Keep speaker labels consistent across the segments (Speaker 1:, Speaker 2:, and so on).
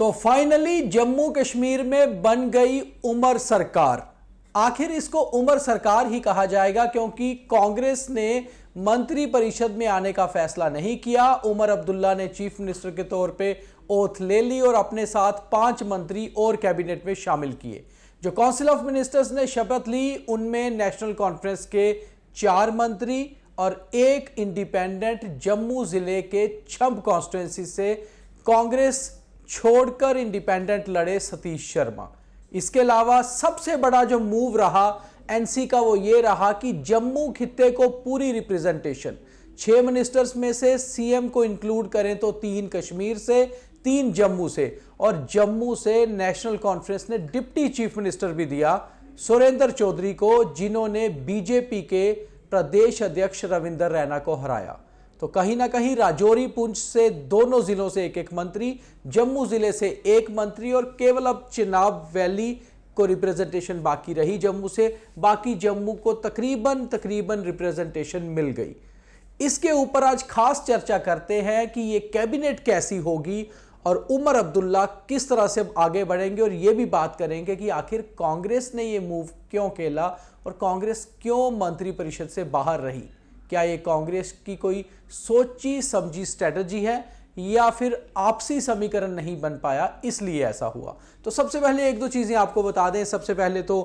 Speaker 1: तो फाइनली जम्मू कश्मीर में बन गई उमर सरकार। आखिर इसको उमर सरकार ही कहा जाएगा क्योंकि कांग्रेस ने मंत्री परिषद में आने का फैसला नहीं किया। उमर अब्दुल्ला ने चीफ मिनिस्टर के तौर पे ओथ ले ली और अपने साथ 5 मंत्री और कैबिनेट में शामिल किए। जो काउंसिल ऑफ मिनिस्टर्स ने शपथ ली उनमें नेशनल कॉन्फ्रेंस के 4 मंत्री और 1 इंडिपेंडेंट जम्मू जिले के छंब कॉन्स्टिट्यूंसी से कांग्रेस छोड़कर इंडिपेंडेंट लड़े सतीश शर्मा। इसके अलावा सबसे बड़ा जो मूव रहा एनसी का वो ये रहा कि जम्मू खित्ते को पूरी रिप्रेजेंटेशन 6 मिनिस्टर्स में से सीएम को इंक्लूड करें तो 3 कश्मीर से, 3 जम्मू से और जम्मू से नेशनल कॉन्फ्रेंस ने डिप्टी चीफ मिनिस्टर भी दिया सुरेंद्र चौधरी को, जिन्होंने बीजेपी के प्रदेश अध्यक्ष रविंदर रैना को हराया। तो कहीं ना कहीं राजौरी पुंछ से दोनों जिलों से 1-1 मंत्री, जम्मू जिले से 1 मंत्री और केवल अब चिनाब वैली को रिप्रेजेंटेशन बाकी रही जम्मू से। बाकी जम्मू को तकरीबन रिप्रेजेंटेशन मिल गई। इसके ऊपर आज खास चर्चा करते हैं कि ये कैबिनेट कैसी होगी और उमर अब्दुल्ला किस तरह से आगे बढ़ेंगे, और ये भी बात करेंगे कि आखिर कांग्रेस ने ये मूव क्यों किया और कांग्रेस क्यों मंत्री परिषद से बाहर रही। क्या ये कांग्रेस की कोई सोची समझी स्ट्रेटजी है या फिर आपसी समीकरण नहीं बन पाया इसलिए ऐसा हुआ। तो सबसे पहले 1-2 चीजें आपको बता दें। सबसे पहले तो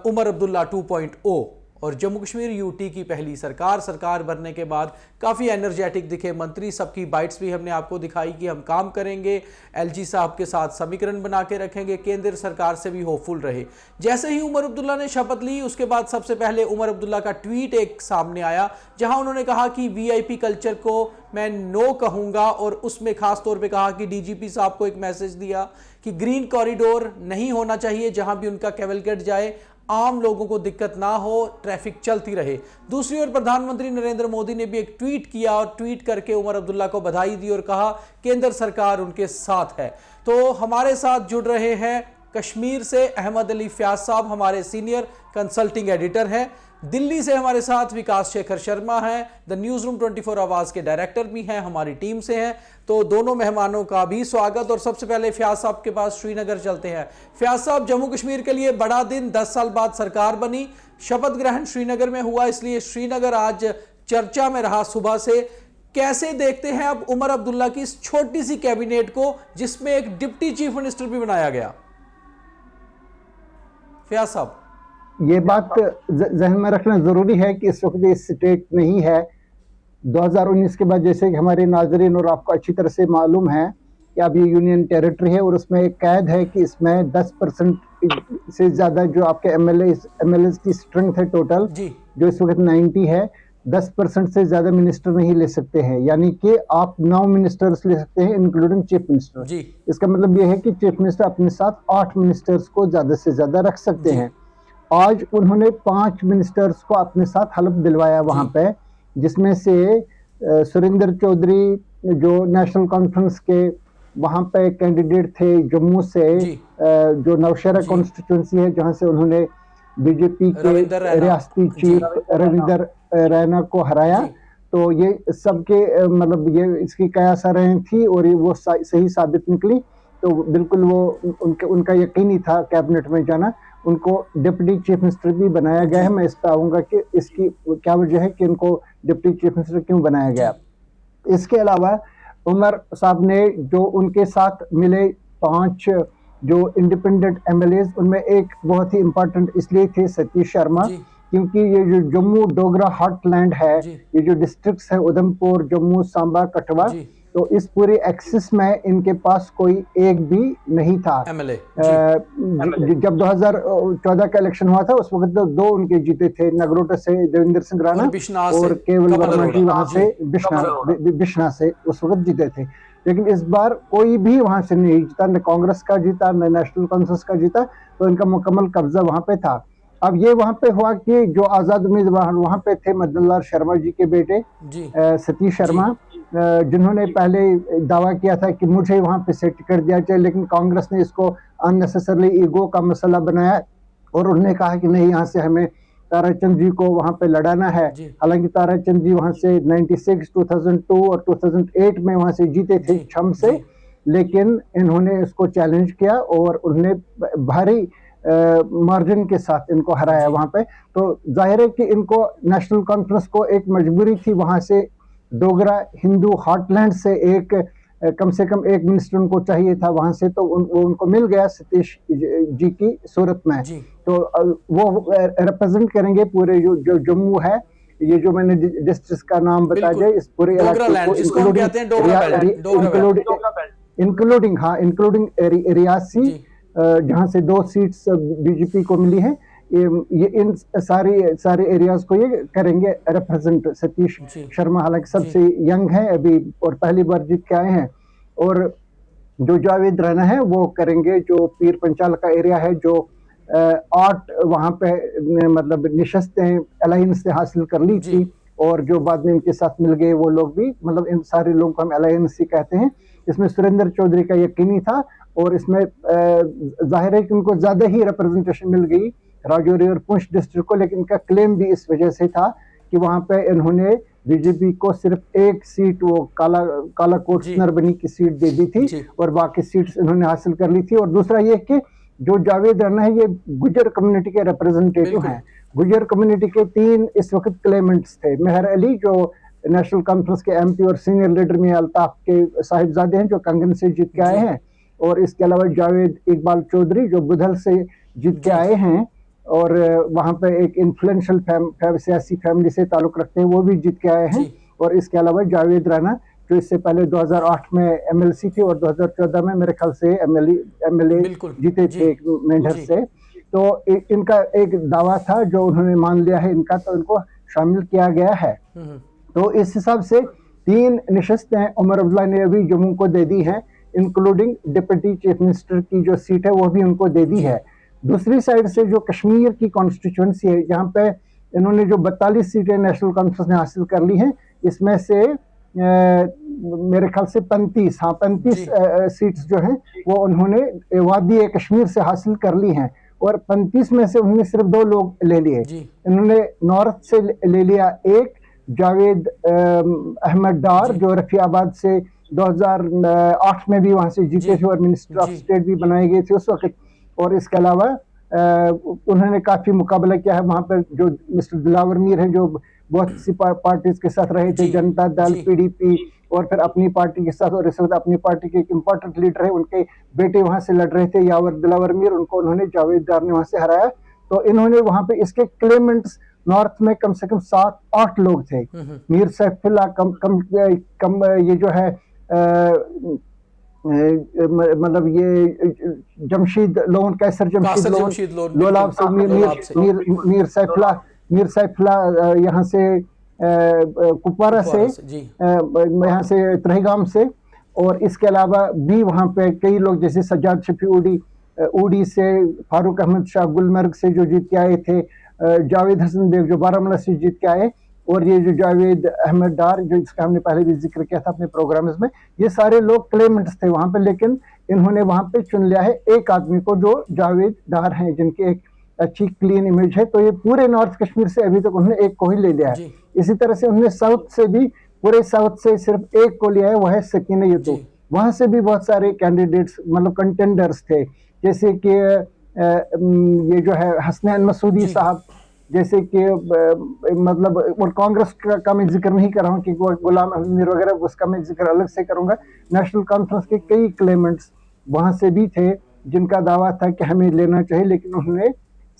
Speaker 1: उमर अब्दुल्ला 2.0 और जम्मू कश्मीर यूटी की पहली सरकार बनने के बाद काफ़ी एनर्जेटिक दिखे मंत्री। सबकी बाइट्स भी हमने आपको दिखाई कि हम काम करेंगे, एलजी साहब के साथ समीकरण बना के रखेंगे, केंद्र सरकार से भी होपफुल रहे। जैसे ही उमर अब्दुल्ला ने शपथ ली उसके बाद सबसे पहले उमर अब्दुल्ला का ट्वीट एक सामने आया जहां उन्होंने कहा कि वीआईपी कल्चर को मैं नो कहूंगा, और उसमें खास तौर पर कहा कि डीजीपी साहब को एक मैसेज दिया कि ग्रीन कॉरिडोर नहीं होना चाहिए, जहां भी उनका कैवलगेट जाए आम लोगों को दिक्कत ना हो, ट्रैफिक चलती रहे। दूसरी ओर प्रधानमंत्री नरेंद्र मोदी ने भी एक ट्वीट किया और ट्वीट करके उमर अब्दुल्ला को बधाई दी और कहा केंद्र सरकार उनके साथ है। तो हमारे साथ जुड़ रहे हैं कश्मीर से अहमद अली फयाज साहब, हमारे सीनियर कंसल्टिंग एडिटर हैं। दिल्ली से हमारे साथ विकास शेखर शर्मा हैं, द न्यूज रूम 24 आवाज के डायरेक्टर भी हैं, हमारी टीम से हैं। तो दोनों मेहमानों का भी स्वागत। और सबसे पहले फयाज साहब के पास श्रीनगर चलते हैं। फयाज साहब, जम्मू कश्मीर के लिए बड़ा दिन, 10 साल बाद सरकार बनी, शपथ ग्रहण श्रीनगर में हुआ, इसलिए श्रीनगर आज चर्चा में रहा सुबह से। कैसे देखते हैं अब उमर अब्दुल्ला की इस छोटी सी कैबिनेट को जिसमें एक डिप्टी चीफ मिनिस्टर भी बनाया गया? फयाज साहब,
Speaker 2: ये बात जहन में रखना जरूरी है कि इस वक्त ये स्टेट नहीं है। 2019 के बाद, जैसे कि हमारे नाजरीन और आपको अच्छी तरह से मालूम है कि अब ये यूनियन टेरिटरी है और उसमें एक कैद है कि इसमें 10% से ज़्यादा जो आपके एमएलए की स्ट्रेंथ है टोटल, जो इस वक्त 90 है, 10% से ज़्यादा मिनिस्टर नहीं ले सकते हैं। यानी कि आप 9 मिनिस्टर्स ले सकते हैं इंक्लूडिंग चीफ मिनिस्टर। इसका मतलब ये है कि चीफ मिनिस्टर अपने साथ 8 मिनिस्टर्स को ज़्यादा से ज़्यादा रख सकते हैं। आज उन्होंने 5 मिनिस्टर्स को अपने साथ हलफ दिलवाया वहां पे, जिसमें से सुरेंद्र चौधरी जो नेशनल कॉन्फ्रेंस के वहां पे कैंडिडेट थे जम्मू से, जो नौशहरा कॉन्स्टिट्यूंसी है जहां से उन्होंने बीजेपी के रियासती चीफ रविंदर रैना को हराया। तो ये सबके मतलब ये इसकी कयास थी और ये वो सही साबित निकली। तो बिल्कुल वो उनका यकीनी था कैबिनेट में जाना। उनको डिप्टी चीफ मिनिस्टर भी बनाया गया है। मैं इस पर आऊंगा कि इसकी क्या वजह है कि उनको डिप्टी चीफ मिनिस्टर क्यों बनाया गया। इसके अलावा उमर साहब ने जो उनके साथ मिले 5 जो इंडिपेंडेंट एमएलए, उनमें एक बहुत ही इंपॉर्टेंट इसलिए थे सतीश शर्मा, क्योंकि ये जो जम्मू डोगरा हार्टलैंड है, ये जो डिस्ट्रिक्ट्स है उधमपुर, जम्मू, सांबा, कठुआ, तो इस पूरे एक्सिस में इनके पास कोई एक भी नहीं था एमएलए। जब 2014 का इलेक्शन हुआ था उस वक्त तो 2 उनके जीते थे, नगरोटा से देवेंद्र सिंह राणा और केवल वर्मा जी वहां से बिश्ना से उस वक्त जीते थे। लेकिन इस बार कोई भी वहां से नहीं जीता, न कांग्रेस का जीता न नेशनल कॉन्फ्रेंस का जीता, तो इनका मुकम्मल कब्जा वहां पे था। अब ये वहां पे हुआ कि जो आजाद उम्मीदवार वहां पे थे मदन लाल शर्मा जी के बेटे सतीश शर्मा, जिन्होंने पहले दावा किया था कि मुझे वहां पे से टिकट दिया जाए, लेकिन कांग्रेस ने इसको अननेसेसरली ईगो का मसला बनाया और उन्होंने कहा कि नहीं, यहाँ से हमें ताराचंद जी को वहां पे लड़ाना है। हालांकि ताराचंद जी वहां से 96, 2002 और 2008 में वहां से जीते थे छम से, लेकिन इन्होंने इसको चैलेंज किया और उन्होंने भारी मार्जिन के साथ इनको हराया वहां पे। तो जाहिर है कि इनको नेशनल कॉन्फ्रेंस को एक मजबूरी थी, वहां से डोगरा हिंदू हार्टलैंड से एक कम से कम एक मिनिस्टर उनको चाहिए था वहां से, तो उनको मिल गया सतीश जी की सूरत में। तो वो रिप्रेजेंट करेंगे पूरे जो जम्मू है, ये जो मैंने डिस्ट्रिक्ट का नाम बता दिया, इस पूरे इंक्लूडिंग रियासी, जहां से 2 सीट्स बीजेपी को मिली है, ये इन सारे एरियाज को ये करेंगे रिप्रेजेंट। सतीश शर्मा हालांकि सबसे यंग है अभी और पहली बार जीत के आए हैं, और जो जावेद राणा है वो करेंगे जो पीर पंचाल का एरिया है, जो 8 वहां पे मतलब निशस्तें अलायंस से हासिल कर ली थी, और जो बाद में इनके साथ मिल गए वो लोग भी, मतलब इन सारे लोगों को हम अलायंस ही कहते हैं। इसमें सुरेंद्र चौधरी का यकीनी था, और इसमें जाहिर है कि उनको ज्यादा ही रिप्रेजेंटेशन मिल गई राजौरी और पुंछ डिस्ट्रिक्ट को, लेकिन इनका क्लेम भी इस वजह से था कि वहां पे इन्होंने बीजेपी को सिर्फ एक सीट, वो कालाकोट नरबनी की सीट दे दी थी, और बाकी सीट्स इन्होंने हासिल कर ली थी। और दूसरा ये कि जो जावेद राणा है ये गुजर कम्युनिटी के रिप्रेजेंटेटिव हैं। गुजर कम्युनिटी के 3 इस वक्त क्लेमेंट्स थे। मेहर अली जो नेशनल कॉन्फ्रेंस के एमपी और सीनियर लीडर मियां अल्ताफ के साहिबजादे हैं, जो कंगन से जीत के आए हैं, और इसके अलावा जावेद इकबाल चौधरी जो बुधल से जीत के आए हैं, और वहां पे एक इन्फ्लुएंशियल सियासी फैमिली से ताल्लुक रखते हैं, वो भी जीत के आए हैं। और इसके अलावा जावेद राणा जो इससे पहले 2008 में एमएलसी थे और 2014 में मेरे ख्याल से एमएलए जीते थे मेंढर से। तो इनका एक दावा था जो उन्होंने मान लिया है इनका, तो इनको शामिल किया गया है। तो इस हिसाब से 3 निशस्तें उमर अब्दुल्ला ने अभी जम्मू को दे दी हैं, इंक्लूडिंग डिप्टी चीफ मिनिस्टर की जो सीट है वो भी उनको दे दी है। दूसरी साइड से जो कश्मीर की कॉन्स्टिट्यूंसी है, जहाँ पे इन्होंने जो 42 सीटें नेशनल कॉन्फ्रेंस ने हासिल कर ली हैं, इसमें से मेरे ख्याल से 35 सीट्स जो हैं वो उन्होंने वादी कश्मीर से हासिल कर ली हैं, और 35 में से उन्होंने सिर्फ 2 लोग ले लिए। इन्होंने नॉर्थ से ले लिया एक जावेद अहमद डार, जो रफियाबाद से 2008 में भी वहां से जीते थे और मिनिस्टर ऑफ स्टेट भी बनाए गए थे उस वक्त। और इसके अलावा उन्होंने काफी मुकाबला किया है वहां पर, जो मिस्टर दिलावर मीर हैं जो बहुत सी पार्टीज के साथ रहे थे, जनता दल, पीडीपी, और फिर अपनी पार्टी के साथ, और इस वक्त अपनी पार्टी के एक इम्पोर्टेंट लीडर है, उनके बेटे वहां से लड़ रहे थे यावर दिलावर मीर, उनको उन्होंने जावेद डार ने वहां से हराया। तो इन्होंने वहां पे इसके क्लेमेंट्स नॉर्थ में कम से कम 7-8 लोग थे। मीर सैफुल्ला कम ये जो है मतलब ये जमशीद लोन, कैसर जमशीद लोन, लोलाब से मीर सैफुल्ला यहाँ से कुपवारा से, यहाँ से त्रेहगाम से, और इसके अलावा भी वहाँ पे कई लोग जैसे सज्जाद शफी उड़ी से, फारूक अहमद शाह गुलमर्ग से जो जीत के आए थे, जावेद हसन बेग जो बारामूला से जीत के आए, और ये जो जावेद अहमद डार जो इसका हमने पहले भी जिक्र किया था अपने प्रोग्राम्स में, ये सारे लोग क्लेमेंट्स थे वहां पे, लेकिन इन्होंने वहां पे चुन लिया है एक आदमी को जो जावेद डार हैं, जिनकी एक अच्छी क्लीन इमेज है। तो ये पूरे नॉर्थ कश्मीर से अभी तक उन्होंने एक को ही ले लिया है। इसी तरह से उन्होंने साउथ से भी, पूरे साउथ से सिर्फ एक को लिया है, वो है सकीना यूसुफ। वहां से भी बहुत सारे कैंडिडेट्स मतलब कंटेंडर्स थे, जैसे कि ये जो है हसनैन मसूदी साहब, जैसे कि मतलब, और कांग्रेस का मैं जिक्र नहीं कर रहा हूँ कि गुलाम अहमद मीर वगैरह, उसका मैं जिक्र अलग से करूंगा। नेशनल कॉन्फ्रेंस के कई क्लेमेंट्स वहां से भी थे जिनका दावा था कि हमें लेना चाहिए, लेकिन उन्होंने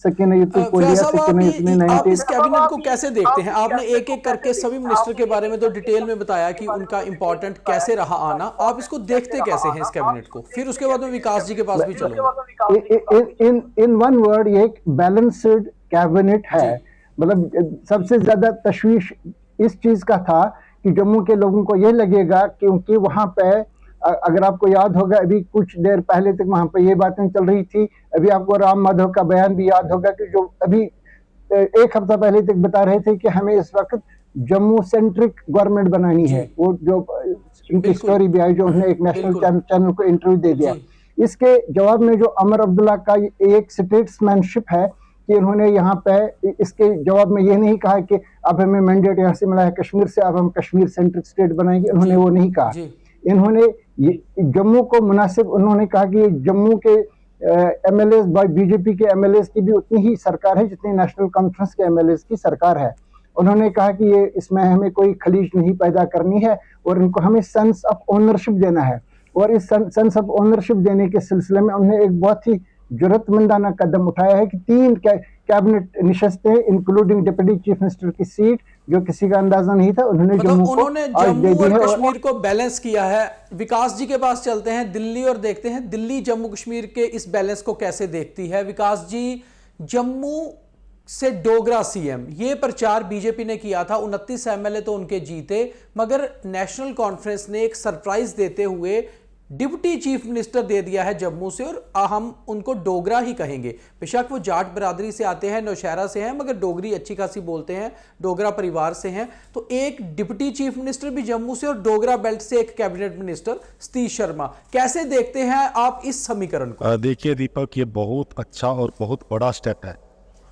Speaker 2: सकीना यूसुफ को लिया। सकीना यूसुफ ने
Speaker 1: आप इस कैबिनेट को कैसे देखते हैं? आपने एक एक करके सभी मिनिस्टर के बारे में तो डिटेल में बताया कि उनका इंपॉर्टेंट कैसे रहा आना, आप इसको देखते कैसे हैं इस कैबिनेट को? फिर उसके बाद में विकास जी के पास भी चलूंगा।
Speaker 2: इन वन वर्ड, ये एक बैलेंस्ड कैबिनेट है। मतलब सबसे ज्यादा तशवीश इस चीज का था कि जम्मू के लोगों को ये लगेगा, क्योंकि वहां पे अगर आपको याद होगा अभी कुछ देर पहले तक वहां पे ये बातें चल रही थी, अभी आपको राम माधव का बयान भी याद होगा कि जो अभी 1 हफ्ता पहले तक बता रहे थे कि हमें इस वक्त जम्मू सेंट्रिक गवर्नमेंट बनानी है। वो जो उनकी स्टोरी भी आई, जो उन्होंने एक नेशनल चैनल को इंटरव्यू दे दिया। इसके जवाब में जो उमर अब्दुल्ला का एक स्टेट्समैनशिप है कि उन्होंने यहाँ पे इसके जवाब में ये नहीं कहा कि अब हमें मैंडेट यहाँ से मिला है कश्मीर से, अब हम कश्मीर सेंट्रिक स्टेट बनाएंगे, उन्होंने वो नहीं कहा। इन्होंने जम्मू को मुनासिब, उन्होंने कहा कि जम्मू के एमएलए, बीजेपी के एमएलए की भी उतनी ही सरकार है जितनी नेशनल कॉन्फ्रेंस के एमएलए की सरकार है। उन्होंने कहा कि ये इसमें हमें कोई खलीज नहीं पैदा करनी है और इनको हमें सेंस ऑफ ओनरशिप देना है। और इस सेंस ऑफ ओनरशिप देने के सिलसिले में उन्होंने एक बहुत ही जरूरतमंदाना कदम उठाया है कि 3 कैबिनेट नशिस्तें इंक्लूडिंग डिप्टी चीफ मिनिस्टर की सीट, जो किसी का अंदाजा नहीं था, उन्होंने
Speaker 1: मतलब
Speaker 2: जम्मू
Speaker 1: और कश्मीर को बैलेंस किया है। विकास जी के पास चलते हैं दिल्ली और देखते हैं दिल्ली जम्मू कश्मीर के इस बैलेंस को कैसे देखती है। विकास जी, जम्मू से डोगरा सीएम, ये प्रचार बीजेपी ने किया था, 29 एमएलए तो उनके जीते, मगर नेशनल कॉन्फ्रेंस ने एक सरप्राइज देते हुए डिप्टी चीफ मिनिस्टर दे दिया है जम्मू से, और हम उनको डोगरा ही कहेंगे। बेशक वो जाट बरादरी से आते हैं, नौशहरा से हैं, मगर डोगरी अच्छी खासी बोलते हैं, डोगरा परिवार से हैं। तो एक डिप्टी चीफ मिनिस्टर भी जम्मू से और डोगरा बेल्ट से एक कैबिनेट मिनिस्टर सतीश शर्मा, कैसे देखते हैं आप इस समीकरण को?
Speaker 3: देखिए दीपक, ये बहुत अच्छा और बहुत बड़ा स्टेप है,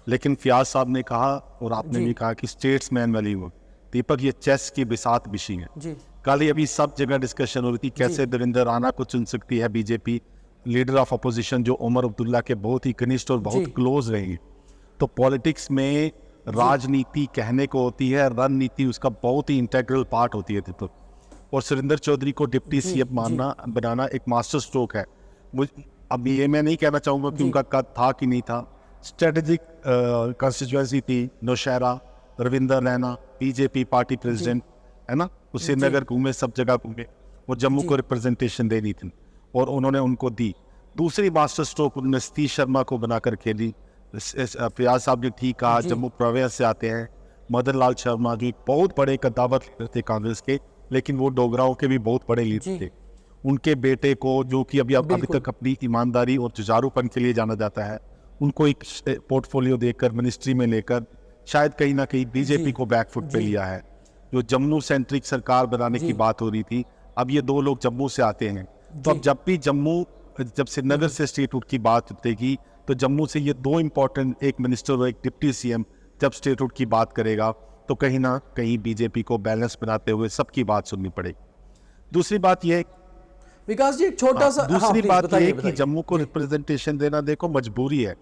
Speaker 3: लेकिन फयाज साहब ने कहा और आपने भी कहा कि स्टेट्समैन वाली वो। दीपक, ये चेस की बिसात बिछी है जी। कल अभी सब जगह डिस्कशन हो रही थी कैसे देवेंद्र राणा को चुन सकती है बीजेपी, लीडर ऑफ अपोजिशन जो उमर अब्दुल्ला के बहुत ही घनिष्ठ और बहुत क्लोज रहेंगे। तो पॉलिटिक्स में राजनीति कहने को होती है, रणनीति उसका बहुत ही इंटेग्रल पार्ट होती है दीपक। और सुरेंद्र चौधरी को डिप्टी सीएम बनाना एक मास्टर स्ट्रोक है। अब ये मैं नहीं कहना चाहूँगा कि उनका कद था कि नहीं था, स्ट्रेटेजिक कंस्टिट्यूएंसी थी, Naushera, Ravinder Raina BJP party president है ना, वो श्रीनगर घूमे, सब जगह घूमे, और जम्मू को रिप्रेजेंटेशन देनी थी और उन्होंने उनको दी। दूसरी मास्टर स्ट्रोक उन्होंने सतीश शर्मा को बनाकर खेली। फयाज साहब ने ठीक कहा, जम्मू प्रोविंस से आते हैं। मदन लाल शर्मा जी बहुत बड़े कद्दावर लीडर थे कांग्रेस के, लेकिन वो डोगराओं के भी बहुत बड़े लीडर थे। उनके बेटे को, जो कि अभी तक अपनी ईमानदारी और जुझारूपन के लिए जाना जाता है, उनको एक पोर्टफोलियो देकर मिनिस्ट्री में लेकर शायद कहीं ना कहीं बीजेपी को बैकफुट पे लिया है। जो जम्मू सेंट्रिक सरकार बनाने की बात हो रही थी, अब ये 2 लोग जम्मू से आते हैं, तो अब जब श्रीनगर से स्टेटहुड की बात उठेगी तो जम्मू से ये 2 इंपॉर्टेंट, एक मिनिस्टर और एक डिप्टी सीएम जब स्टेटहुड की बात करेगा तो कहीं ना कहीं बीजेपी को बैलेंस बनाते हुए सबकी बात सुननी पड़ेगी। दूसरी बात ये
Speaker 1: विकास जी, एक छोटा सा
Speaker 3: दूसरी बात ये कि जम्मू को रिप्रेजेंटेशन देना देखो मजबूरी है।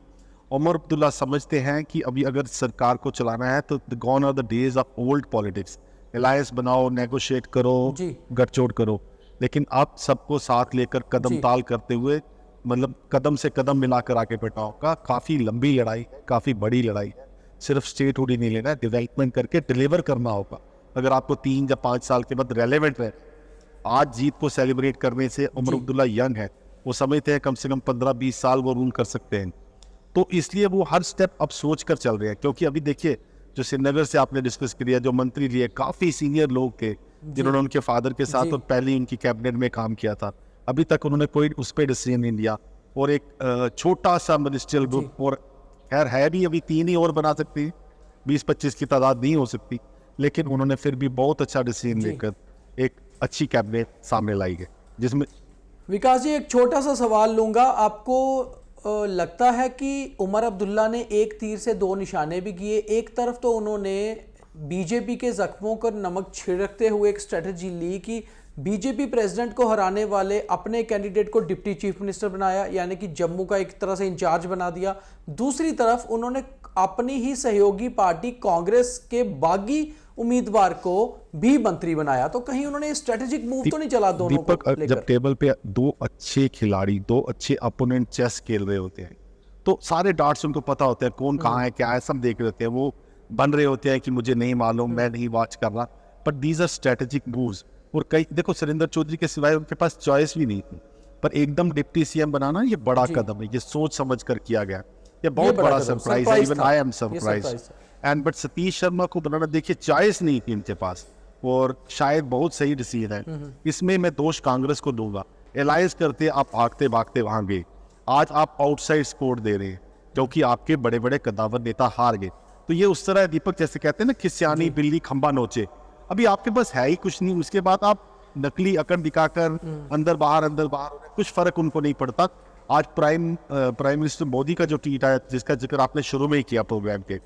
Speaker 3: उमर अब्दुल्ला समझते हैं कि अभी अगर सरकार को चलाना है तो gone are the days of old politics, alliance बनाओ, नेगोशिएट करो, गठजोड़ करो, लेकिन अब सबको साथ लेकर कदम ताल करते हुए, मतलब कदम से कदम मिलाकर आगे बढ़ना होगा। काफ़ी लंबी लड़ाई है, काफ़ी बड़ी लड़ाई है, सिर्फ स्टेटहुड ही नहीं लेना है, डेवलपमेंट करके डिलीवर करना होगा। अगर आपको 3 या 5 साल के बाद रेलेवेंट है, आज जीत को सेलिब्रेट करने से उमर अब्दुल्ला यंग है, वो समझते हैं कम से कम 15-20 साल वो रूल कर सकते हैं, तो इसलिए वो हर स्टेप अब सोच कर चल रहे हैं। क्योंकि अभी देखिए, जो श्रीनगर से आपने डिस्कस किया, जो मंत्री लिए काफ़ी सीनियर लोग थे जिन्होंने उनके फादर के साथ और पहले उनकी कैबिनेट में काम किया था, अभी तक उन्होंने कोई उस पर डिसीजन नहीं लिया। और एक छोटा सा मिनिस्ट्रियल ग्रुप, और खैर है भी अभी 3 ही और बना सकते हैं, 20-25 की तादाद नहीं हो सकती, लेकिन उन्होंने फिर भी बहुत अच्छा डिसीजन लेकर एक अच्छी कैबिनेट सामने लाई है जिसमें।
Speaker 1: विकास जी, एक छोटा सा सवाल लूंगा, आपको लगता है कि उमर अब्दुल्ला ने एक तीर से 2 निशाने भी किए? एक तरफ तो उन्होंने बीजेपी के जख्मों पर नमक छिड़कते हुए एक स्ट्रेटजी ली कि बीजेपी प्रेसिडेंट को हराने वाले अपने कैंडिडेट को डिप्टी चीफ मिनिस्टर बनाया, यानी कि जम्मू का एक तरह से इंचार्ज बना दिया। दूसरी तरफ उन्होंने अपनी ही सहयोगी पार्टी कांग्रेस के बागी उम्मीदवार को भी मंत्री बनाया। तो कहीं उन्होंने स्ट्रेटेजिक मूव तो नहीं चला दोनों को लेकर?
Speaker 3: जब टेबल पे 2 अच्छे खिलाड़ी, 2 अच्छे अपोनेंट चेस खेल रहे होते हैं, तो सारे डार्ट्स उनको पता होते हैं, कौन कहाँ है, क्या है, सब देख रहे होते हैं। वो बन रहे होते हैं कि मुझे नहीं मालूम, मैं नहीं वॉच कर रहा, but these are strategic moves. और कई देखो, सुरेंद्र चौधरी के सिवाय उनके पास चॉइस भी नहीं थी, पर एकदम डिप्टी सीएम बनाना ये बड़ा कदम है, ये सोच समझ कर किया गया, ये बहुत बड़ा सरप्राइज है। Even I am surprised. And but Satish Sharma को बनाना, देखिए चॉइस नहीं थी इनके पास, और शायद बहुत सही डिसीजन है। इसमें मैं दोष कांग्रेस को दूंगा, अलायंस करते आप भागते भागते वहां गए, आज आप आउटसाइड सपोर्ट दे रहे हैं क्योंकि आपके बड़े बड़े कद्दावर नेता हार गए। तो ये उस तरह है दीपक, जैसे कहते हैं ना, खिस्यानी बिल्ली खंबा नोचे। अभी आपके पास है ही कुछ नहीं, उसके बाद आप नकली अकड़ दिखाकर अंदर बाहर कुछ फर्क उनको नहीं पड़ता। आज प्राइम मिनिस्टर मोदी का जो ट्वीट आया, जिसका जिक्र आपने शुरू में ही किया प्रोग्राम के,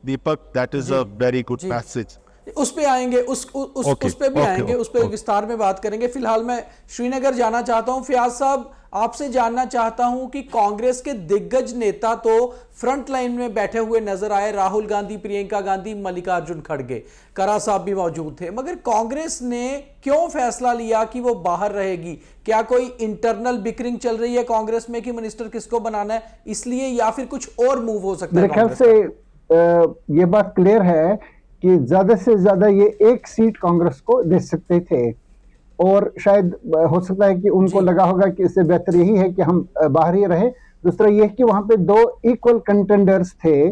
Speaker 3: Deepak, that is a very good message
Speaker 1: उस पे आएंगे, उस पे भी आएंगे, उस पे विस्तार में बात करेंगे। फिलहाल मैं श्रीनगर जाना चाहता हूं। फयाज साहब, आपसे जानना चाहता हूं कि कांग्रेस के दिग्गज नेता तो फ्रंट लाइन में बैठे हुए नजर आए, राहुल गांधी, प्रियंका गांधी, मल्लिकार्जुन खड़गे, करा साहब भी मौजूद थे, मगर कांग्रेस ने क्यों फैसला लिया कि वो बाहर रहेगी? क्या कोई इंटरनल बिकरिंग चल रही है कांग्रेस में कि मिनिस्टर किसको बनाना है, इसलिए, या फिर कुछ और मूव हो सकता है?
Speaker 2: मेरे ख्याल से ये बात क्लियर है कि ज्यादा से ज्यादा ये एक सीट कांग्रेस को दे सकते थे, और शायद हो सकता है कि उनको लगा होगा कि इससे बेहतर यही है कि हम बाहर ही रहे। दूसरा ये कि वहां पे दो इक्वल कंटेंडर्स थे,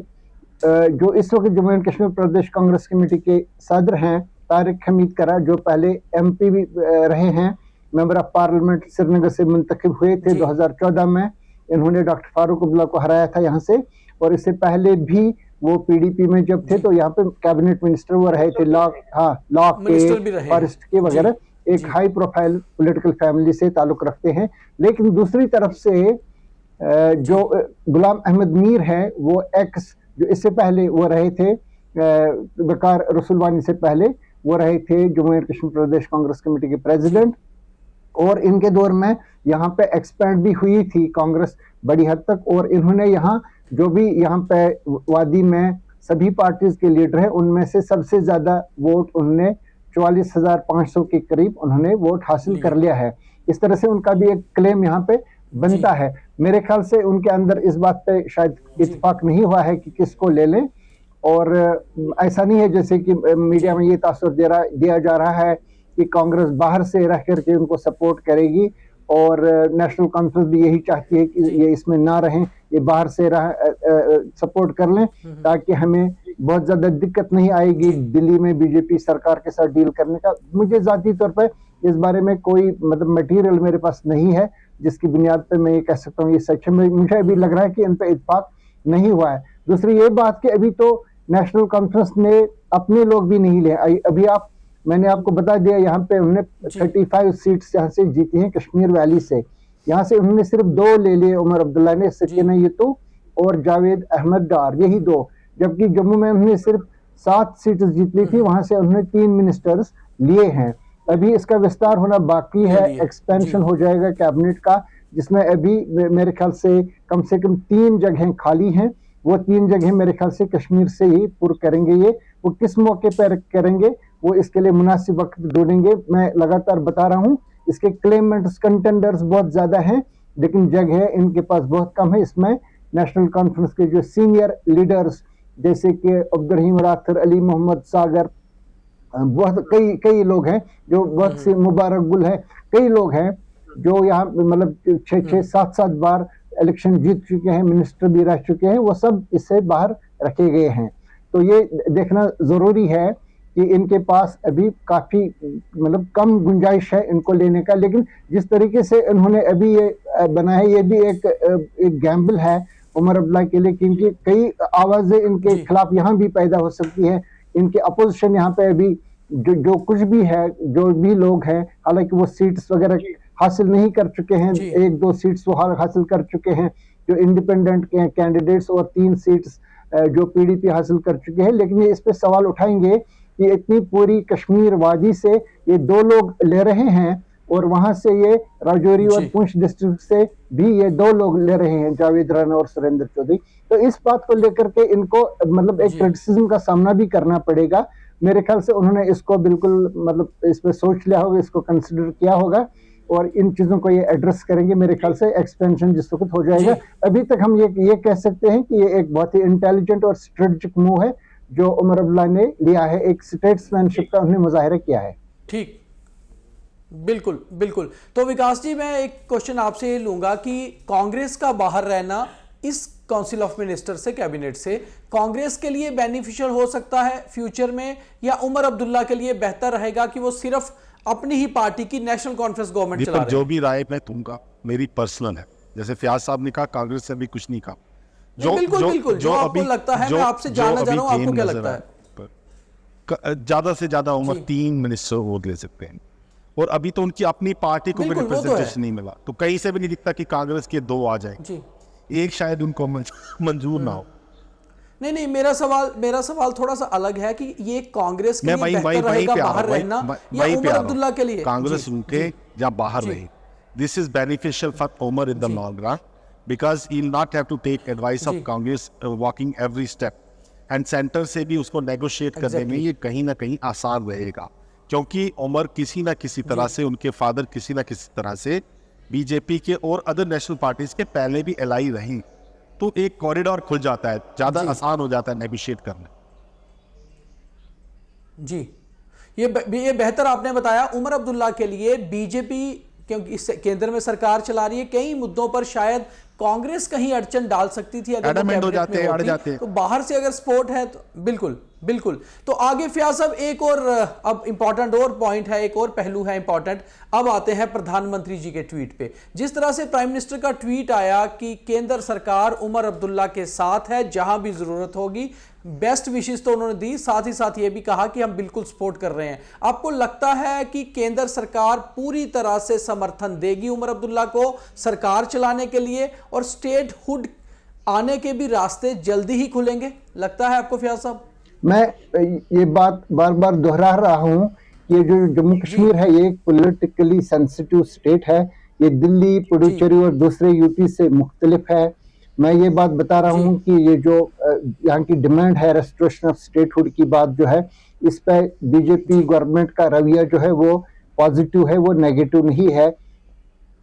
Speaker 2: जो इस वक्त Jammu and Kashmir Pradesh Congress committee के सदर हैं तारिक हमीद करा, जो पहले एमपी भी रहे हैं, मेंबर ऑफ पार्लियामेंट श्रीनगर से मुंतखब हुए थे 2014 में। इन्होंने डॉक्टर फारूक अब्दुल्ला को हराया था यहाँ से, और इससे पहले भी वो पीडीपी में जब थे तो यहाँ पे कैबिनेट मिनिस्टर वो रहे थे, लॉ के, फॉरेस्ट के वगैरह, एक हाई प्रोफाइल पॉलिटिकल फैमिली से ताल्लुक रखते हैं। लेकिन दूसरी तरफ से जो गुलाम अहमद मीर है, वो एक्स, जो इससे पहले वो रहे थे, वकार रसूलवानी से पहले वो रहे थे Jammu and Kashmir Pradesh Congress committee के प्रेसिडेंट, और इनके दौर में यहाँ पे एक्सपेंड भी हुई थी कांग्रेस बड़ी हद तक। और इन्होंने यहाँ जो भी यहाँ पे वादी में सभी पार्टीज के लीडर हैं, उनमें से सबसे ज्यादा वोट उन्होंने 44,500 के करीब उन्होंने वोट हासिल कर लिया है। इस तरह से उनका भी एक क्लेम यहाँ पे बनता है। मेरे ख्याल से उनके अंदर इस बात पे शायद इत्तेफाक नहीं हुआ है कि किसको ले लें, और ऐसा नहीं है जैसे कि मीडिया में ये तासुर दिया जा रहा है कि कांग्रेस बाहर से रह करके उनको सपोर्ट करेगी, और नेशनल कॉन्फ्रेंस भी यही चाहती है कि ये इसमें ना रहें, ये बाहर से सपोर्ट कर लें, ताकि हमें बहुत ज्यादा दिक्कत नहीं आएगी दिल्ली में बीजेपी सरकार के साथ डील करने का। मुझे जाती तौर पर इस बारे में कोई मतलब मटेरियल मेरे पास नहीं है जिसकी बुनियाद पे मैं ये कह सकता हूँ ये सच है। मुझे अभी लग रहा है कि इन पे इत्तेफाक नहीं हुआ है। दूसरी ये बात कि अभी तो नेशनल कॉन्फ्रेंस ने अपने लोग भी नहीं लिए। अभी मैंने आपको बता दिया, यहाँ पे उन्होंने 35 सीट्स यहाँ से जीती हैं कश्मीर वैली से। यहाँ से उन्होंने सिर्फ 2 ले लिए, उमर अब्दुल्ला ने, सकीना यतू और जावेद अहमद डार, यही 2। जबकि जम्मू में उन्होंने सिर्फ 7 सीट्स जीत ली थी, वहां से उन्होंने 3 मिनिस्टर्स लिए हैं। अभी इसका विस्तार होना बाकी है, एक्सपेंशन हो जाएगा कैबिनेट का, जिसमें अभी मेरे ख्याल से कम 3 जगहें खाली हैं। वो 3 जगहें मेरे ख्याल से कश्मीर से ही पूर्ण करेंगे। ये वो किस मौके पर करेंगे, वो इसके लिए मुनासिब वक्त ढूंढेंगे। मैं लगातार बता रहा हूँ, इसके क्लेमेंट्स, कंटेंडर्स बहुत ज्यादा हैं, लेकिन जगह इनके पास बहुत कम है। इसमें नेशनल कॉन्फ्रेंस के जो सीनियर लीडर्स जैसे कि अब्दुल रहीम राथर, अली मोहम्मद सागर, बहुत कई लोग हैं, जो बहुत से मुबारक गुल है, कई लोग हैं जो यहाँ मतलब 6-7 बार इलेक्शन जीत चुके हैं, मिनिस्टर भी रह चुके हैं, वो सब इससे बाहर रखे गए हैं। तो ये देखना जरूरी है कि इनके पास अभी काफी मतलब कम गुंजाइश है इनको लेने का। लेकिन जिस तरीके से इन्होंने अभी ये बना है, ये भी एक गैम्बल है उमर अब्दुल्ला के लिए, क्योंकि कई आवाजें इनके खिलाफ यहाँ भी पैदा हो सकती है। इनके अपोजिशन यहाँ पे अभी जो कुछ भी है, जो भी लोग हैं, हालांकि वो सीट्स वगैरह हासिल नहीं कर चुके हैं, 1-2 सीट्स वो हासिल कर चुके हैं जो इंडिपेंडेंट के कैंडिडेट्स, और 3 सीट्स जो पीडीपी हासिल कर चुके हैं। लेकिन ये इस पे सवाल उठाएंगे कि इतनी पूरी कश्मीर वादी से ये 2 लोग ले रहे हैं, और वहां से ये राजौरी और पुंछ डिस्ट्रिक्ट से भी ये 2 लोग ले रहे हैं, जावेद राणा और सुरेंद्र चौधरी। तो इस बात को लेकर के इनको मतलब एक क्रिटिसिज्म का सामना भी करना पड़ेगा। मेरे ख्याल से उन्होंने इसको बिल्कुल मतलब इसमें सोच लिया होगा, इसको कंसिडर किया होगा, और इन चीजों को ये एड्रेस करेंगे। मेरे ख्याल से एक्सपेंशन जिस वक्त हो जाएगा, अभी तक हम ये कह सकते हैं कि ये एक बहुत ही इंटेलिजेंट और स्ट्रेटेजिक मूव है जो उमर अब्दुल्ला ने लिया है, एक स्टेट्समैनशिप का उन्होंने मुजाहिरा किया है।
Speaker 1: ठीक, बिल्कुल। तो विकास जी, मैं एक क्वेश्चन आपसे ये लूंगा कि कांग्रेस का बाहर रहना इस काउंसिल ऑफ मिनिस्टर से, कैबिनेट से, कांग्रेस के लिए बेनिफिशियल हो सकता है फ्यूचर में, या उमर अब्दुल्ला के लिए बेहतर रहेगा कि वो सिर्फ अपनी ही पार्टी की नेशनल कॉन्फ्रेंस गवर्नमेंट चला रहे हैं?
Speaker 3: जो भी राय मैं दूंगा मेरी पर्सनल है। जैसे फयाज साहब ने कहा, कांग्रेस से भी कुछ नहीं कहा।
Speaker 1: बिल्कुल, जो आपको लगता है, मैं आपसे जानना चाह रहा हूं, आपको क्या लगता है?
Speaker 3: ज्यादा से ज्यादा उम्र 3 मिनिस्टर वोट ले सकते हैं, और अभी तो उनकी अपनी पार्टी को भी रिप्रेजेंटेशन नहीं मिला, तो कहीं से भी नहीं दिखता कि कांग्रेस के 2 आ जाए। एक शायद उनको मंजूर ना हो।
Speaker 1: नहीं, मेरा सवाल थोड़ा सा अलग है कि ये कांग्रेस के लिए बेहतर रहेगा बाहर रहना या उमर अब्दुल्ला के लिए?
Speaker 3: कांग्रेस उनके या बाहर रहे, this is beneficial for Omar in the long run, because he will not have to take advice of Congress walking every step, and centre से भी उसको नेगोशिएट करने में ये कहीं ना कहीं आसान रहेगा, क्योंकि उमर किसी ना किसी तरह से, उनके फादर किसी ना किसी तरह से बीजेपी के और अदर नेशनल पार्टीज के पहले भी एलाई रही, तो एक कॉरिडोर खुल जाता है, ज्यादा आसान हो जाता है नेगोशिएट करना।
Speaker 1: जी, ये बेहतर आपने बताया। उमर अब्दुल्ला के लिए बीजेपी, क्योंकि इस केंद्र में सरकार चला रही है, कई मुद्दों पर शायद कांग्रेस कहीं अड़चन डाल सकती थी अगर वो कैबिनेट में होती, तो बाहर से अगर सपोर्ट है तो बिल्कुल। तो आगे फयाज साहब एक और अब इंपॉर्टेंट और पॉइंट है, एक और पहलू है इंपॉर्टेंट। अब आते हैं प्रधानमंत्री जी के ट्वीट पे। जिस तरह से प्राइम मिनिस्टर का ट्वीट आया कि केंद्र सरकार उमर अब्दुल्ला के साथ है, जहां भी जरूरत होगी, बेस्ट विशेस तो उन्होंने दी, साथ ही साथ ये भी कहा कि हम बिल्कुल सपोर्ट कर रहे हैं। आपको लगता है कि केंद्र सरकार पूरी तरह से समर्थन देगी उमर अब्दुल्ला को सरकार चलाने के लिए, और स्टेटहुड आने के भी रास्ते जल्दी ही खुलेंगे, लगता है आपको फयाज साहब?
Speaker 2: मैं ये बात बार बार दोहरा रहा हूँ, ये जो जम्मू कश्मीर है ये एक पॉलिटिकली सेंसिटिव स्टेट है, ये दिल्ली, पुडुचेरी और दूसरे यूटी से मुख्तलिफ है। मैं ये बात बता रहा हूँ कि ये जो यहाँ की डिमांड है रेस्टोरेशन ऑफ स्टेटहुड की बात जो है, इस पे बीजेपी गवर्नमेंट का रवैया जो है वो पॉजिटिव है, वो नेगेटिव नहीं है।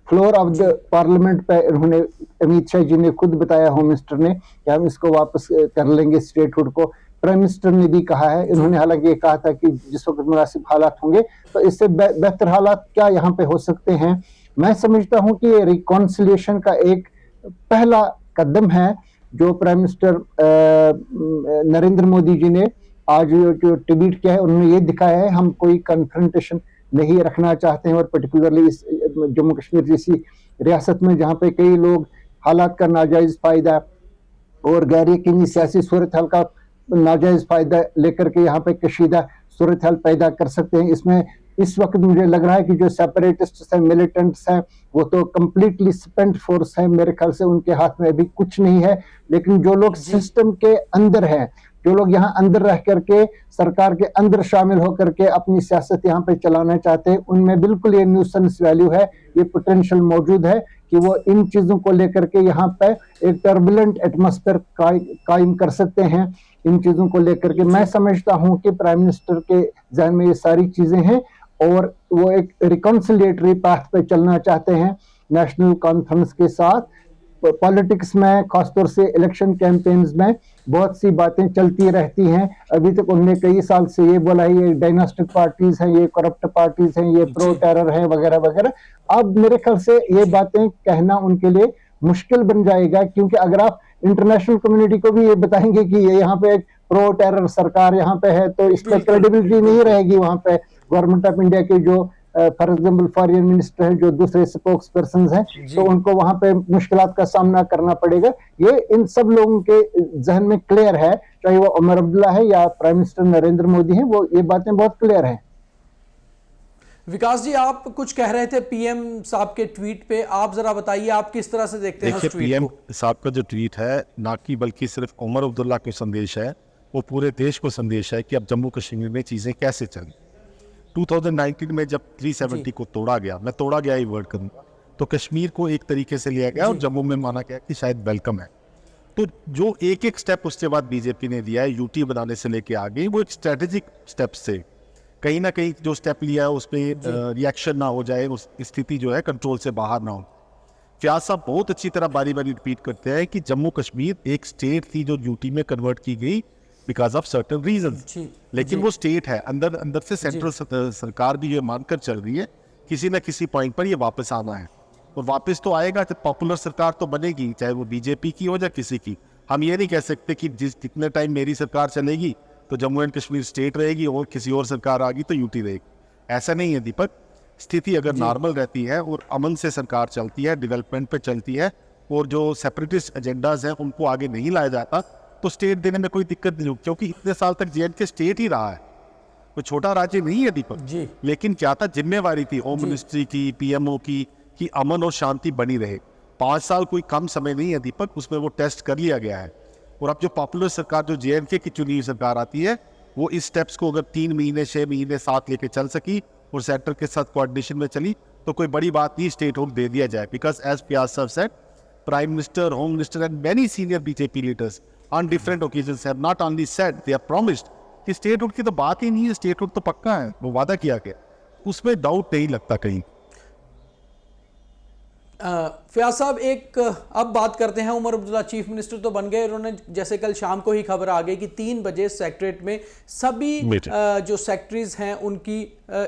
Speaker 2: फ्लोर ऑफ द पार्लियामेंट पे उन्होंने, अमित शाह जी ने खुद बताया, होम मिनिस्टर ने, कि हम इसको वापस कर लेंगे स्टेटहुड को। प्राइम मिनिस्टर ने भी कहा है, इन्होंने हालांकि ये कहा था कि जिस वक्त मुनासिब हालात होंगे तो इससे बेहतर हालात क्या यहाँ पे हो सकते हैं। मैं समझता हूँ कि ये रिकॉन्सिलिएशन का एक पहला कदम है जो प्राइम मिनिस्टर नरेंद्र मोदी जी ने आज जो ट्वीट किया है, उन्होंने ये दिखाया है हम कोई कन्फ्रंटेशन नहीं रखना चाहते हैं, और पर्टिकुलरली इस जम्मू कश्मीर जैसी रियासत में जहाँ पे कई लोग हालात का नाजायज फायदा और गैर यकीनी सियासी सूरत हाल का नाजायज फायदा लेकर के यहाँ पे कशीदा सूरत हाल पैदा कर सकते हैं। इसमें इस वक्त मुझे लग रहा है कि जो सेपरेटिस्ट हैं, मिलिटेंट्स हैं, वो तो कंप्लीटली स्पेंट फोर्स है, मेरे ख्याल से उनके हाथ में अभी कुछ नहीं है। लेकिन जो लोग सिस्टम के अंदर हैं, जो लोग यहाँ अंदर रह करके सरकार के अंदर शामिल होकर के अपनी सियासत यहाँ पे चलाना चाहते हैं, उनमें बिल्कुल ये न्यूसेंस वैल्यू है, ये पोटेंशियल मौजूद है कि वो इन चीजों को लेकर के यहाँ पे एक टर्बुलेंट एटमॉस्फेयर कायम कर सकते हैं। इन चीजों को लेकर के मैं समझता हूँ कि प्राइम मिनिस्टर के ज़हन में ये सारी चीजें हैं, और वो एक रिकॉन्सिलिएटरी पाथ पे चलना चाहते हैं नेशनल कॉन्फ्रेंस के साथ। पॉलिटिक्स में, खासतौर से इलेक्शन कैंपेन्स में बहुत सी बातें चलती रहती हैं। अभी तक उन्होंने कई साल से ये बोला है ये डायनास्टिक पार्टीज हैं, ये करप्ट पार्टीज हैं, ये प्रो टेरर हैं, वगैरह वगैरह। अब मेरे ख्याल से ये बातें कहना उनके लिए मुश्किल बन जाएगा, क्योंकि अगर आप इंटरनेशनल कम्युनिटी को भी ये बताएंगे कि ये यहाँ पे एक प्रो टेरर सरकार यहाँ पे है, तो इस पर क्रेडिबिलिटी नहीं रहेगी वहाँ पे गवर्नमेंट ऑफ इंडिया के जो फॉर एग्जाम्पल फॉरेन मिनिस्टर हैं, जो दूसरे स्पोक्स पर्सन हैं, तो उनको वहां पे मुश्किलात का सामना करना पड़ेगा। ये इन सब लोगों के जहन में क्लियर है, चाहे वो उमर अब्दुल्ला है या प्राइम मिनिस्टर नरेंद्र मोदी हैं, वो ये बातें बहुत क्लियर हैं।
Speaker 1: विकास जी, आप कुछ कह रहे थे पीएम साहब के ट्वीट पे, आप जरा बताइए आप किस तरह से देखते हैं उस ट्वीट को?
Speaker 3: पीएम साहब का जो ट्वीट है, ना कि बल्कि सिर्फ उमर अब्दुल्ला को संदेश है, वो पूरे देश को संदेश है कि अब जम्मू कश्मीर में चीजें कैसे चलें। 2019 में जब 370 को तोड़ा गया, मैं तोड़ा गया ये वर्ड करूंगा, तो कश्मीर को एक तरीके से लिया गया और जम्मू में माना गया कि शायद वेलकम है। तो जो एक एक स्टेप उसके बाद बीजेपी ने दिया है, यूटी बनाने से लेके आगे, वो एक स्ट्रेटेजिक स्टेप्स से कहीं ना कहीं जो स्टेप लिया है उस पर रिएक्शन ना हो जाए, उस स्थिति जो है कंट्रोल से बाहर ना हो। फयाज साहब बहुत अच्छी तरह बारी बारी रिपीट करते हैं कि जम्मू कश्मीर एक स्टेट थी जो यूटी में कन्वर्ट की गई बिकॉज ऑफ सर्टेन रीजंस, लेकिन वो स्टेट है, अंदर अंदर से सेंट्रल सरकार भी ये मानकर चल रही है किसी न किसी पॉइंट पर ये वापस आना है, और वापस तो आएगा तो पॉपुलर सरकार तो बनेगी, चाहे वो बीजेपी की हो या किसी की। हम ये नहीं कह सकते कि जितने टाइम मेरी सरकार चलेगी तो जम्मू एंड कश्मीर स्टेट रहेगी और किसी और सरकार आ गई तो यूटी रहेगी, ऐसा नहीं है दीपक। स्थिति अगर नॉर्मल रहती है और अमन से सरकार चलती है, डेवलपमेंट पे चलती है, और जो सेपरेटिस्ट एजेंडाज हैं उनको आगे नहीं लाया जाता, तो स्टेट देने में कोई दिक्कत नहीं होगी, क्योंकि इतने साल तक जे.एंड.के स्टेट ही रहा है, कोई छोटा राज्य नहीं है दीपक जी। लेकिन क्या था, जिम्मेवारी थी होम मिनिस्ट्री की, पीएमओ की, कि अमन और शांति बनी रहे। 5 साल कोई कम समय नहीं है दीपक, उसमें वो टेस्ट कर लिया गया है। और अब जो पॉपुलर सरकार, जो JNK की चुनी हुई सरकार आती है, वो इस स्टेप्स को अगर 3 महीने 6 महीने साथ लेके चल सकी और सेंटर के साथ कोऑर्डिनेशन में चली तो कोई बड़ी बात नहीं, स्टेट होल्ड दे दिया जाए। बिकॉज एज पियाज sir said, prime minister, home minister and many senior BJP leaders on different occasions have not only said, they have promised कि स्टेट हुड की तो बात ही नहीं है, स्टेट हुड तो पक्का है, वो वादा किया गया, उसमें डाउट नहीं लगता कहीं।
Speaker 1: फयाज साहब, एक अब बात करते हैं, उमर अब्दुल्ला चीफ मिनिस्टर तो बन गए, उन्होंने जैसे कल शाम को ही खबर आ गई कि 3 बजे सेक्रेटरीट में सभी जो सेक्रेटरीज हैं उनकी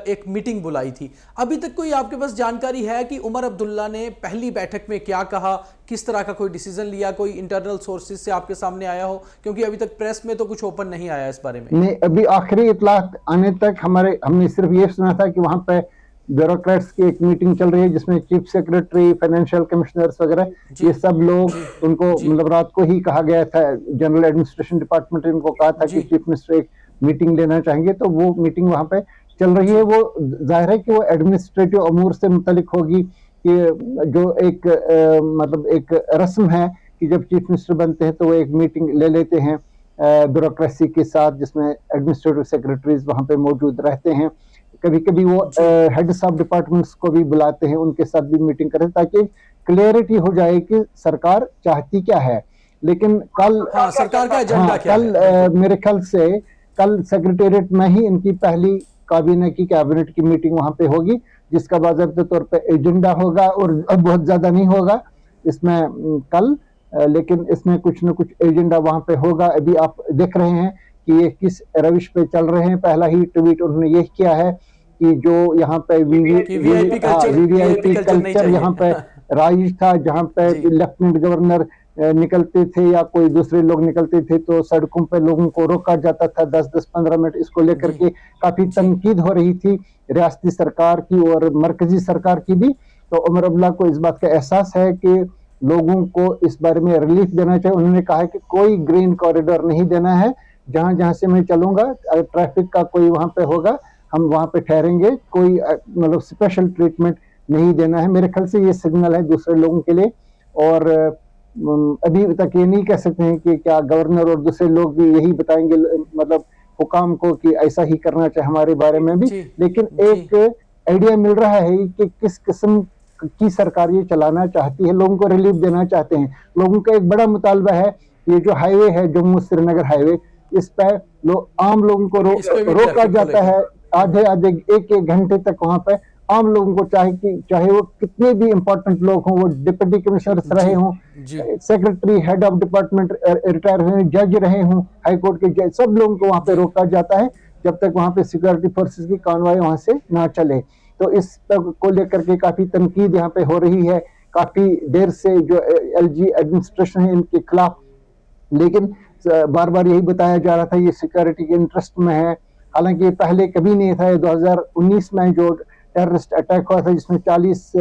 Speaker 1: एक मीटिंग बुलाई थी। अभी तक कोई आपके पास जानकारी है कि उमर अब्दुल्ला ने पहली बैठक में क्या कहा, किस तरह का कोई डिसीजन लिया, कोई इंटरनल सोर्सेज से आपके सामने आया हो? क्योंकि अभी तक प्रेस में तो कुछ ओपन नहीं आया इस बारे में।
Speaker 2: नहीं, अभी आखिरी इतलात आने तक हमने सिर्फ ये सुना था कि वहां पे ब्यूरोक्रेट्स की एक मीटिंग चल रही है जिसमें चीफ सेक्रेटरी, फाइनेंशियल कमिश्नर्स वगैरह, ये सब लोग, उनको मतलब रात को ही कहा गया था, जनरल एडमिनिस्ट्रेशन डिपार्टमेंट ने उनको कहा था कि चीफ मिनिस्टर एक मीटिंग लेना चाहेंगे, तो वो मीटिंग वहां पे चल रही है। वो जाहिर है कि वो एडमिनिस्ट्रेटिव अमूर से मुतलिक होगी, कि जो एक मतलब एक रस्म है कि जब चीफ मिनिस्टर बनते हैं तो वो एक मीटिंग ले लेते हैं ब्यूरोक्रेसी के साथ, जिसमें एडमिनिस्ट्रेटिव सेक्रेटरीज वहां पे मौजूद रहते हैं। कभी कभी वो हेड्स ऑफ डिपार्टमेंट्स को भी बुलाते हैं, उनके साथ भी मीटिंग करें ताकि क्लियरिटी हो जाए कि सरकार चाहती क्या है। लेकिन कल
Speaker 1: सरकार का एजेंडा क्या
Speaker 2: है? मेरे ख्याल से कल सेक्रेटेरिएट में ही इनकी पहली काबीना की कैबिनेट की मीटिंग वहां पे होगी, जिसका बाकायदा तौर पे एजेंडा होगा, और बहुत ज्यादा नहीं होगा इसमें कल, लेकिन इसमें कुछ न कुछ एजेंडा वहां पे होगा। अभी आप देख रहे हैं कि ये किस रविश पे चल रहे हैं। पहला ही ट्वीट उन्होंने ये किया है कि जो यहाँ पे वीवीआईपी कल्चर यहाँ पे राइज था, जहाँ पे लेफ्टिनेंट गवर्नर निकलते थे या कोई दूसरे लोग निकलते थे तो सड़कों पे लोगों को रोका जाता था 10-15 मिनट। इसको लेकर के काफी तनकीद हो रही थी रियासती सरकार की और मरकजी सरकार की भी। तो उमर अब्दुल्ला को इस बात का एहसास है कि लोगों को इस बारे में रिलीफ देना चाहिए। उन्होंने कहा है कि कोई ग्रीन कॉरिडोर नहीं देना है, जहां जहां से मैं चलूंगा अगर ट्रैफिक का कोई वहां पे होगा हम वहां पे ठहरेंगे, कोई मतलब स्पेशल ट्रीटमेंट नहीं देना है। मेरे ख्याल से ये सिग्नल है दूसरे लोगों के लिए। और अभी तक ये नहीं कह सकते हैं कि क्या गवर्नर और दूसरे लोग भी यही बताएंगे मतलब हुकाम को कि ऐसा ही करना चाहिए हमारे बारे में भी, लेकिन एक आइडिया मिल रहा है कि किस किस्म की सरकार ये चलाना चाहती है, लोगों को रिलीफ देना चाहते हैं। लोगों का एक बड़ा मुतालबा है, ये जो हाईवे है जम्मू श्रीनगर हाईवे, इस पर आम लोगों को रोका जाता है आधे 1-1 घंटे तक। वहां पे आम लोगों को चाहे वो कितने भी इंपॉर्टेंट लोग हों, वो डिप्टी कमिश्नर्स रहे हों, secretary, head of department retire हुए, जज रहे हों, हाई कोर्ट के जज, सब लोगों को वहां पे रोका जाता है जब तक वहां पे सिक्योरिटी फोर्सेस की कॉन्वॉय वहां से ना चले। तो इस को लेकर के काफी तनकीद यहाँ पे हो रही है काफी देर से जो LG एडमिनिस्ट्रेशन है इनके खिलाफ। लेकिन बार बार यही बताया जा रहा था ये सिक्योरिटी के इंटरेस्ट में है, हालांकि पहले कभी नहीं था। 2019 में जो टेररिस्ट अटैक हुआ था जिसमें 40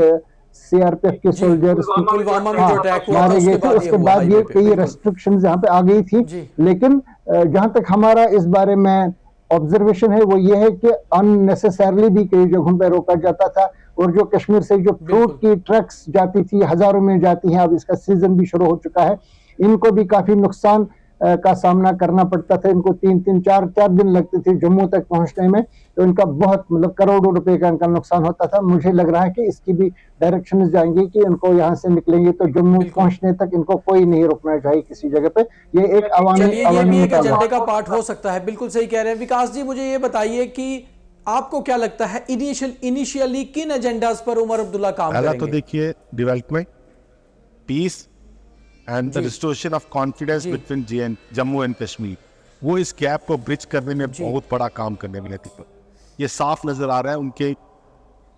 Speaker 2: CRPF के सोल्जर्स मारे गए थे, उसके बाद ये कई रेस्ट्रिक्शंस यहाँ पे आ गई थी। लेकिन जहां तक हमारा इस बारे में ऑब्जर्वेशन है वो ये है कि अननेसेसरली भी कई जगहों पे रोका जाता था, और जो कश्मीर से जो फ्रूट की ट्रक्स जाती थी, हजारों में जाती हैं, अब इसका सीजन भी शुरू हो चुका है, इनको भी काफी नुकसान का सामना करना पड़ता था। इनको 3-4 दिन लगते थे जम्मू तक पहुंचने में, तो इनका बहुत मतलब करोड़ों रुपए का इनका नुकसान होता था। मुझे लग रहा है कि इसकी भी डायरेक्शन जाएंगी कि इनको यहाँ से निकलेंगे तो जम्मू पहुंचने तक इनको कोई नहीं रुकना चाहिए किसी जगह पे। ये एक
Speaker 1: अवामी एजेंडे का पार्ट हो सकता है। बिल्कुल सही कह रहे हैं विकास जी। मुझे ये बताइए कि आपको क्या लगता है इनिशियली किन एजेंडास पर उमर अब्दुल्ला काम करेंगे?
Speaker 3: तो देखिए, development, peace and the restoration of confidence between Jammu and Kashmir, वो इस गैप को ब्रिज करने में बहुत बड़ा काम करने में दीपक। ये साफ नजर आ रहा है उनके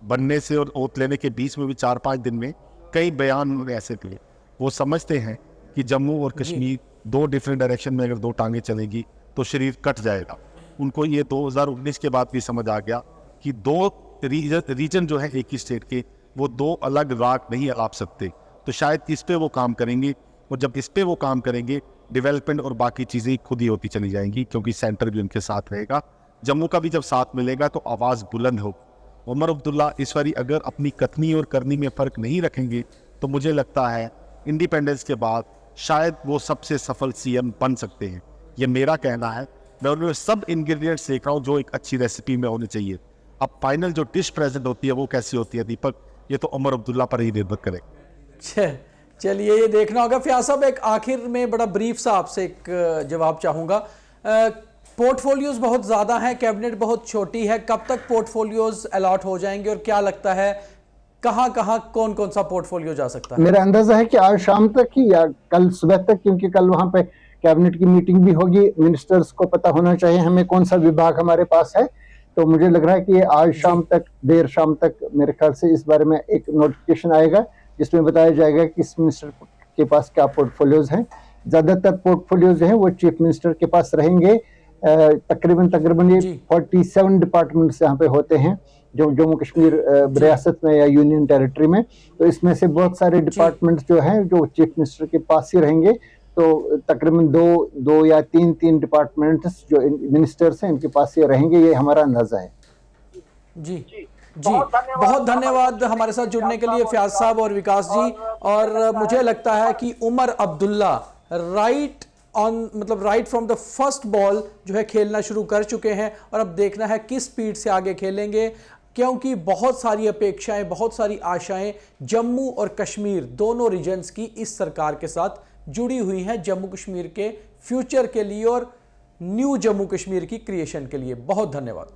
Speaker 3: बनने से और ओथ लेने के बीच में भी 4-5 दिन में कई बयान उन्होंने ऐसे दिए। वो समझते हैं कि जम्मू और कश्मीर 2 डिफरेंट डायरेक्शन में अगर 2 टांगे चलेगी तो शरीर कट जाएगा। उनको ये 2019 के बाद भी समझ आ गया कि 2 रीजन जो है एक ही स्टेट के, वो 2 अलग राग नहीं अलाप सकते। तो शायद इस पे वो काम करेंगे, और जब इस पे वो काम करेंगे डेवलपमेंट और बाकी चीज़ें खुद ही होती चली जाएंगी, क्योंकि सेंटर भी उनके साथ रहेगा। जम्मू का भी जब साथ मिलेगा तो आवाज़ बुलंद हो। उमर अब्दुल्ला इस बारी अगर अपनी कथनी और करनी में फ़र्क नहीं रखेंगे तो मुझे लगता है इंडिपेंडेंस के बाद शायद वो सबसे सफल सीएम बन सकते हैं। ये मेरा कहना है। मैं उनमें सब इंग्रेडिएंट्स देख रहा हूँ जो एक अच्छी रेसिपी में होनी चाहिए। अब फाइनल जो डिश प्रेजेंट होती है वो कैसी होती है दीपक, ये तो उमर अब्दुल्ला पर ही निर्भर करे।
Speaker 1: चलिए ये देखना होगा। फयाज साहब, एक आखिर में बड़ा ब्रीफ सा आपसे एक जवाब चाहूँगा। पोर्टफोलियोज बहुत ज़्यादा हैं, कैबिनेट बहुत छोटी है, कब तक पोर्टफोलियोज अलॉट हो जाएंगे और क्या लगता है कहाँ कहाँ कौन कौन सा पोर्टफोलियो जा सकता है?
Speaker 2: मेरा अंदाजा है कि आज शाम तक ही या कल सुबह तक, क्योंकि कल वहां पे कैबिनेट की मीटिंग भी होगी। मिनिस्टर्स को पता होना चाहिए हमें कौन सा विभाग हमारे पास है। तो मुझे लग रहा है कि आज शाम तक, देर शाम तक मेरे ख्याल से इस बारे में एक नोटिफिकेशन आएगा जिसमें बताया जाएगा कि इस मिनिस्टर के पास क्या पोर्टफोलियोज हैं। ज्यादातर पोर्टफोलियोज हैं वो चीफ मिनिस्टर के पास रहेंगे। तकरीबन ये 47 डिपार्टमेंट्स यहाँ पे होते हैं जो जम्मू कश्मीर रियासत में या यूनियन टेरिटरी में। तो इसमें से बहुत सारे डिपार्टमेंट्स जो हैं जो चीफ मिनिस्टर के पास ही रहेंगे। तो तकरीबन दो या तीन डिपार्टमेंट्स जो मिनिस्टर्स हैं इनके पास ही रहेंगे, ये हमारा अंदाजा है।
Speaker 1: जी बहुत धन्यवाद हमारे साथ जुड़ने के लिए फयाज साहब और विकास जी। और मुझे लगता है कि Omar Abdullah right from the first ball जो है खेलना शुरू कर चुके हैं और अब देखना है किस स्पीड से आगे खेलेंगे, क्योंकि बहुत सारी अपेक्षाएं, बहुत सारी आशाएं जम्मू और कश्मीर दोनों रीजन्स की इस सरकार के साथ जुड़ी हुई हैं, जम्मू कश्मीर के फ्यूचर के लिए और न्यू जम्मू कश्मीर की क्रिएशन के लिए। बहुत धन्यवाद।